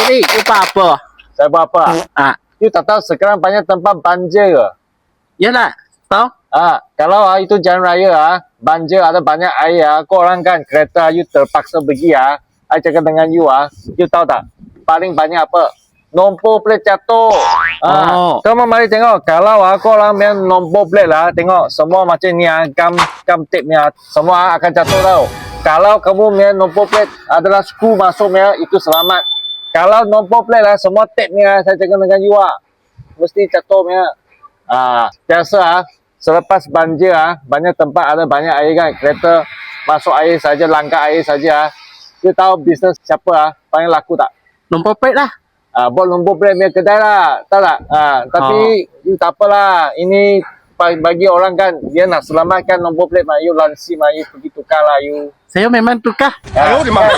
tadi, you apa? Saya buat apa? You tak tahu sekarang banyak tempat banjir ke? Yalah, tahu? Kalau itu jalan raya banjir ada banyak air kau orang kan kereta you terpaksa pergi I cakap dengan you you tahu tak? Paling banyak apa? Nombor plate jatuh. Kamu mari tengok kalau kau orang main nombor plate tengok semua macam ni gam tape ni semua akan jatuh tau. Kalau kamu main nombor plate adalah skru masuk itu selamat. Kalau nombor plate semua tape ni saya cakap dengan you mesti jatuh biasa selepas banjir banyak tempat ada banyak air kan kereta masuk air saja langkah air saja you tahu bisnes siapa paling laku tak? Nombor plate lah. Buat nombor plate punya kedai lah tahu tak? Tapi you tak apalah ini bagi orang kan dia nak selamatkan nombor plate you lansi you pergi tukar lah you Saya memang tukar. Ayo di mana?